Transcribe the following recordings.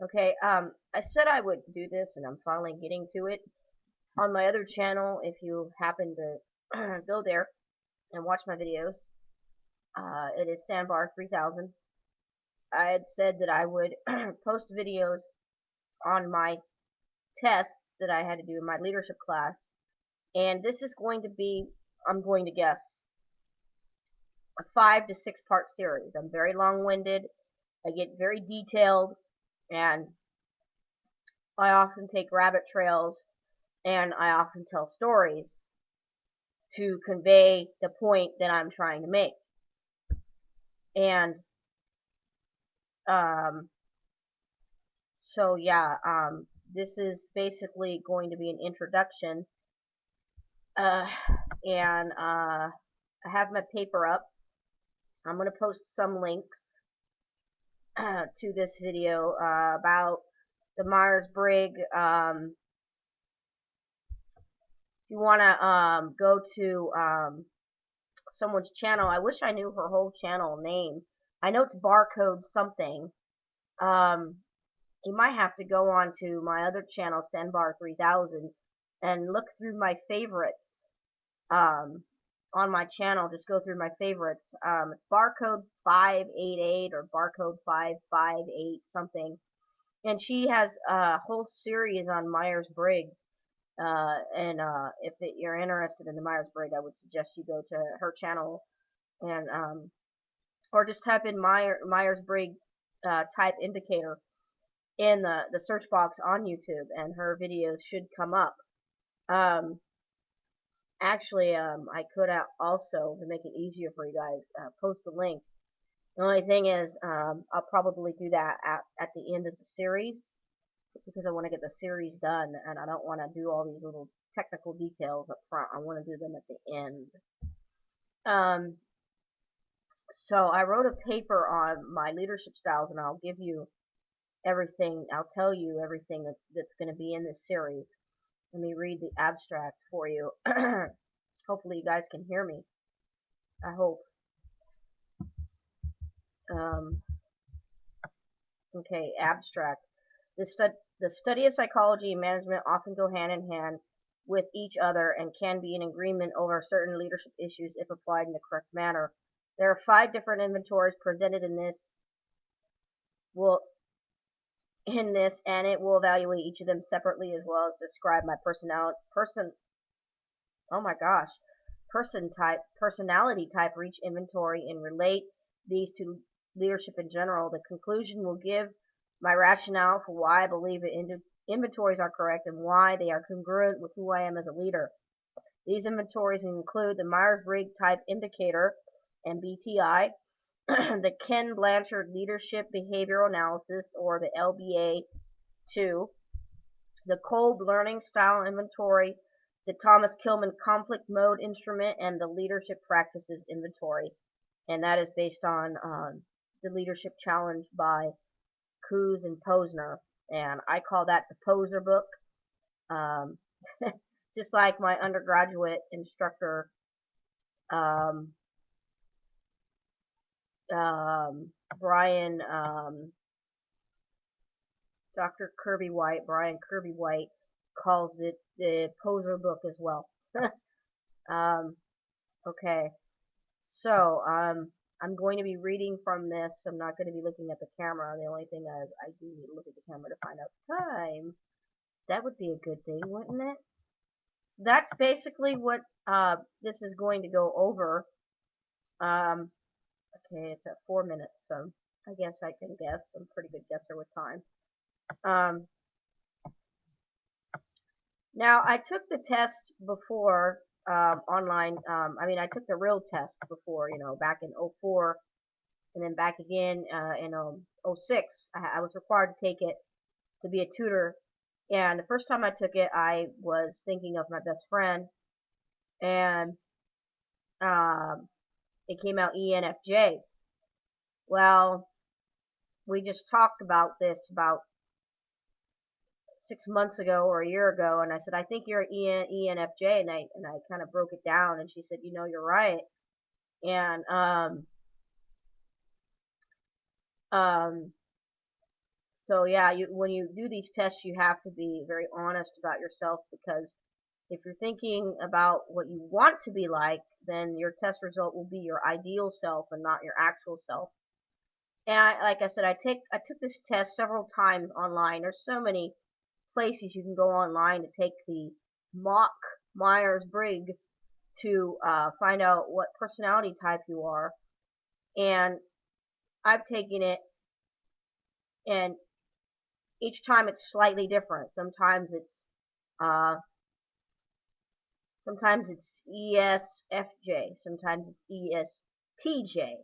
Okay, I said I would do this, and I'm finally getting to it. On my other channel, if you happen to go there and watch my videos, it is Sandbar 3000. I had said that I would post videos on my tests that I had to do in my leadership class, and this is going to be, I'm going to guess, a 5 to 6 part series. I'm very long-winded, I get very detailed, and I often take rabbit trails, and I often tell stories to convey the point that I'm trying to make. And um, so yeah, this is basically going to be an introduction. Uh, and I have my paper up. I'm going to post some links to this video about the Myers-Briggs. If you want to go to someone's channel, I wish I knew her whole channel name. I know it's barcode something. Um, you might have to go on to my other channel, Sandbar 3000, and look through my favorites. On my channel, just go through my favorites. It's barcode 588 or barcode 558 something, and she has a whole series on Myers-Briggs. If you're interested in the Myers-Briggs, I would suggest you go to her channel and or just type in Myers-Briggs type indicator in the search box on YouTube, and her videos should come up. Um, Actually, I could also, to make it easier for you guys, post a link. The only thing is, I'll probably do that at the end of the series, because I want to get the series done, and I don't want to do all these little technical details up front. I want to do them at the end. Um, so I wrote a paper on my leadership styles, and I'll give you everything. I'll tell you everything that's going to be in this series. Let me read the abstract for you. Hopefully you guys can hear me. I hope. Um, okay, abstract. The study of psychology and management often go hand in hand with each other and can be in agreement over certain leadership issues if applied in the correct manner. There are 5 different inventories presented in this will and it will evaluate each of them separately as well as describe my oh my gosh, personality type for each inventory and relate these to leadership in general. The conclusion will give my rationale for why I believe that inventories are correct and why they are congruent with who I am as a leader. These inventories include the Myers-Briggs Type Indicator, MBTI, the Ken Blanchard Leadership Behavioral Analysis, or the LBAII, the Kolb Learning Style Inventory, the Thomas-Kilman Conflict Mode Instrument, and the Leadership Practices Inventory. And that is based on the Leadership Challenge by Coos and Posner. And I call that the Poser book. Just like my undergraduate instructor, um, Brian, Dr. Brian Kirby White, calls it the Poser book as well. um, okay, so I'm going to be reading from this. I'm not going to be looking at the camera. The only thing is I do need to look at the camera to find out time. That would be a good thing, wouldn't it? So that's basically what this is going to go over. Okay, it's at 4 minutes, so I guess I can guess. I'm a pretty good guesser with time. Now, I took the test before online. I took the real test before, back in '04, and then back again in '06. I was required to take it to be a tutor. And the first time I took it, I was thinking of my best friend, and um, it came out ENFJ. Well, we just talked about this about 6 months ago or a year ago, and I said, I think you're ENFJ, and I kind of broke it down, and she said, you're right. And So yeah, when you do these tests, you have to be very honest about yourself, because if you're thinking about what you want to be like, then your test result will be your ideal self and not your actual self. And like I said, I took this test several times online. There's so many places you can go online to take the mock Myers-Briggs to find out what personality type you are. And I've taken it, and each time it's slightly different. Uh, sometimes it's ESFJ, sometimes it's ESTJ,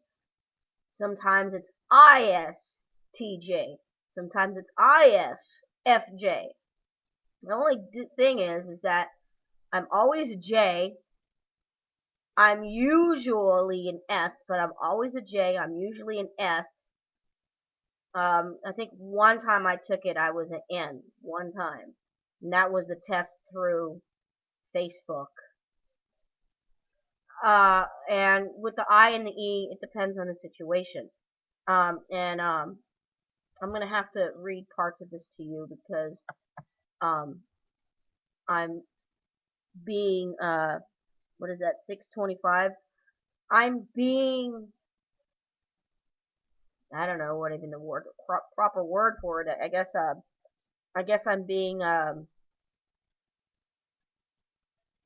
sometimes it's ISTJ, sometimes it's ISFJ. The only thing is that I'm always a J. I'm usually an S, but I'm always a J. I'm usually an S. I think one time I took it, I was an N. One time. And that was the test through Facebook. And with the I and the E, it depends on the situation. I'm going to have to read parts of this to you, because I'm being, what is that, 625? I'm being, I don't know what even the proper word for it. I guess I'm being,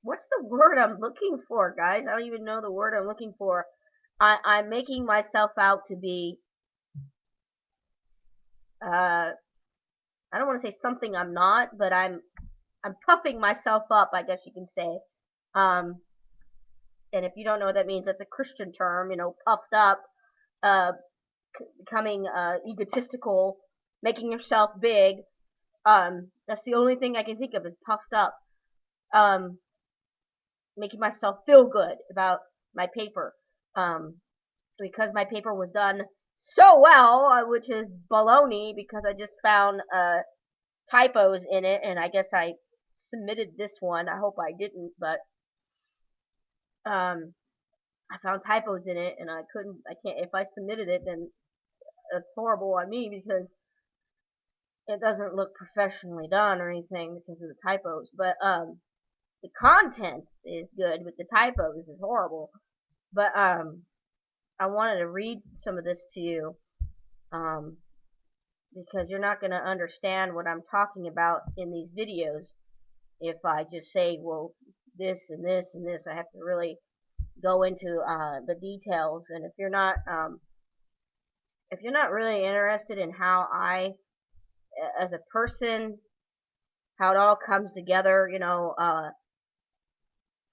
what's the word I'm looking for, guys? I don't even know the word I'm looking for. I'm making myself out to be, I don't want to say something I'm not, but I'm puffing myself up, I guess you can say. And if you don't know what that means, that's a Christian term, puffed up, becoming egotistical, making yourself big. That's the only thing I can think of, is puffed up. Making myself feel good about my paper. Because my paper was done so well, which is baloney, because I just found typos in it, and I guess I submitted this one. I hope I didn't, but I found typos in it, and I can't, if I submitted it, then it's horrible on me, because it doesn't look professionally done or anything because of the typos. But the content is good, but the typos is horrible. But I wanted to read some of this to you, because you're not going to understand what I'm talking about in these videos if I just say, well, this and this and this. I have to really go into the details. And if you're not really interested in how I, as a person, how it all comes together,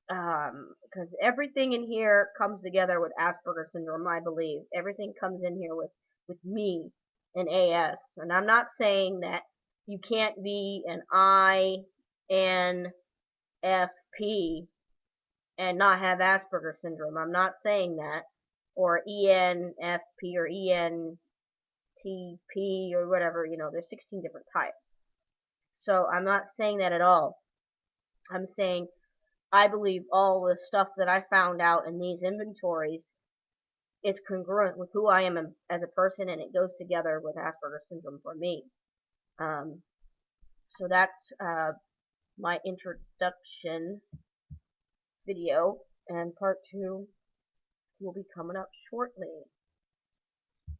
because everything in here comes together with Asperger Syndrome, I believe. Everything comes in here with me and AS. And I'm not saying that you can't be an INFP and not have Asperger Syndrome. I'm not saying that. Or ENFP or ENTP or whatever. There's 16 different types. So I'm not saying that at all. I'm saying I believe all the stuff that I found out in these inventories is congruent with who I am as a person, and it goes together with Asperger Syndrome for me. So that's my introduction video, and part 2 will be coming up shortly.